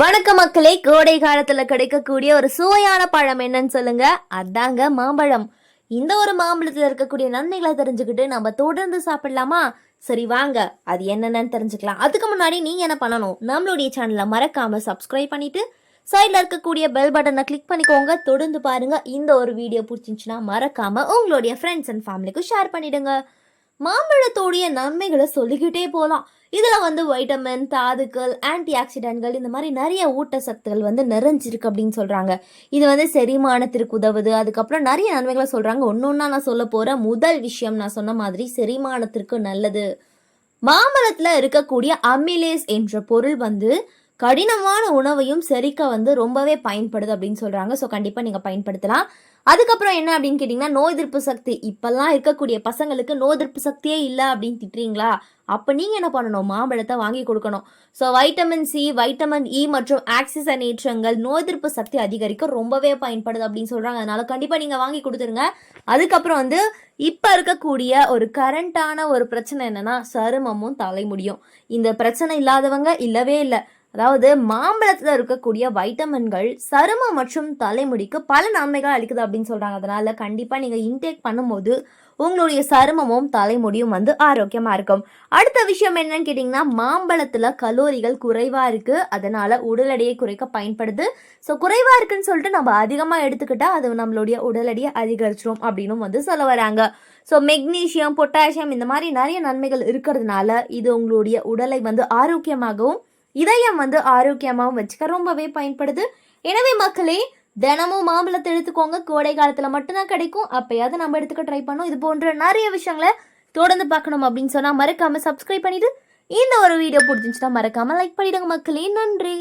வணக்கம் மக்களே, கோடை காலத்துல கிடைக்கக்கூடிய ஒரு சுவையான பழம் என்னன்னு சொல்லுங்க. அதாங்க மாம்பழம். இந்த ஒரு மாம்பழத்துல இருக்கக்கூடிய நன்மைகளை தெரிஞ்சுக்கிட்டு நம்ம தொடர்ந்து சாப்பிடலாமா? சரி வாங்க, அது என்னென்னு தெரிஞ்சுக்கலாம். அதுக்கு முன்னாடி நீங்க என்ன பண்ணணும், நம்மளுடைய சேனலை மறக்காம சப்ஸ்கிரைப் பண்ணிட்டு சைட்ல இருக்கக்கூடிய பெல் பட்டனை கிளிக் பண்ணிக்கோங்க. தொடர்ந்து பாருங்க. இந்த ஒரு வீடியோ பிடிச்சிருந்துச்சுன்னா மறக்காம உங்களுடைய ஃப்ரெண்ட்ஸ் அண்ட் ஃபேமிலிக்கு ஷேர் பண்ணிடுங்க. மாம்பழத்தோடைய நன்மைகளை சொல்லிக்கிட்டே போகலாம். இதில் வைட்டமின், தாதுக்கள், ஆன்டி ஆக்சிடென்ட்கள், இந்த மாதிரி நிறைய ஊட்டச்சத்துக்கள் நிறைஞ்சிருக்கு அப்படின்னு சொல்கிறாங்க. இது செரிமானத்திற்கு உதவுது. அதுக்கப்புறம் நிறைய நன்மைகளை சொல்கிறாங்க. ஒன்று ஒன்றா நான் சொல்ல போகிற முதல் விஷயம், நான் சொன்ன மாதிரி செரிமானத்திற்கு நல்லது. மாம்பழத்தில் இருக்கக்கூடிய அமிலேஸ் என்ற பொருள் கடினமான உணவையும் செரிக்க ரொம்பவே பயன்படுது அப்படின்னு சொல்கிறாங்க. ஸோ கண்டிப்பாக நீங்கள் பயன்படுத்தலாம். அதுக்கப்புறம் என்ன அப்படின்னு கேட்டிங்கன்னா, நோய் எதிர்ப்பு சக்தி. இப்போல்லாம் இருக்கக்கூடிய பசங்களுக்கு நோய் எதிர்ப்பு சக்தியே இல்லை அப்படின்னு திட்டுறீங்களா? அப்போ நீங்கள் என்ன பண்ணணும், மாம்பழத்தை வாங்கி கொடுக்கணும். So vitamin C, vitamin E மற்றும் ஆக்சிஜனேற்றங்கள் நோய் எதிர்ப்பு சக்தி அதிகரிக்க ரொம்பவே பயன்படுது அப்படின்னு சொல்கிறாங்க. அதனால் கண்டிப்பாக நீங்கள் வாங்கி கொடுத்துருங்க. அதுக்கப்புறம் இப்போ இருக்கக்கூடிய ஒரு கரண்டான ஒரு பிரச்சனை என்னென்னா, சருமமும் தலைமுடியும். இந்த பிரச்சனை இல்லாதவங்க இல்லவே இல்லை. அதாவது மாம்பழத்தில் இருக்கக்கூடிய வைட்டமின்கள் சருமம் மற்றும் தலைமுடிக்கு பல நன்மைகள் அளிக்குது அப்படின்னு சொல்கிறாங்க. அதனால் கண்டிப்பாக நீங்கள் இன்டேக் பண்ணும்போது உங்களுடைய சருமமும் தலைமுடியும் ஆரோக்கியமாக இருக்கும். அடுத்த விஷயம் என்னன்னு கேட்டிங்கன்னா, மாம்பழத்தில் கலோரிகள் குறைவாக இருக்குது. அதனால் உடல் எடையை குறைக்க பயன்படுது. ஸோ குறைவாக இருக்குன்னு சொல்லிட்டு நம்ம அதிகமாக எடுத்துக்கிட்டால் அது நம்மளுடைய உடல் எடையை அதிகரிச்சிடும் அப்படின்னு சொல்ல வராங்க. ஸோ மெக்னீஷியம், பொட்டாசியம், இந்த மாதிரி நிறைய நன்மைகள் இருக்கிறதுனால இது உங்களுடைய உடலை ஆரோக்கியமாகவும் இதயம் ஆரோக்கியமாகவும் வச்சுக்க ரொம்பவே பயன்படுது. எனவே மக்களே, தினமும் மாம்பழத்தை எடுத்துக்கோங்க. கோடை காலத்தில் மட்டும்தான் கிடைக்கும். அப்பயாவது நம்ம எடுத்துக்க ட்ரை பண்ணோம். இது போன்ற நிறைய விஷயங்களை தொடர்ந்து பார்க்கணும் அப்படின்னு சொன்னால் மறக்காமல் சப்ஸ்கிரைப் பண்ணிவிட்டு இந்த ஒரு வீடியோ பிடிச்சிருந்துச்சுன்னா மறக்காமல் லைக் பண்ணிவிடுங்க மக்களே. நன்றி.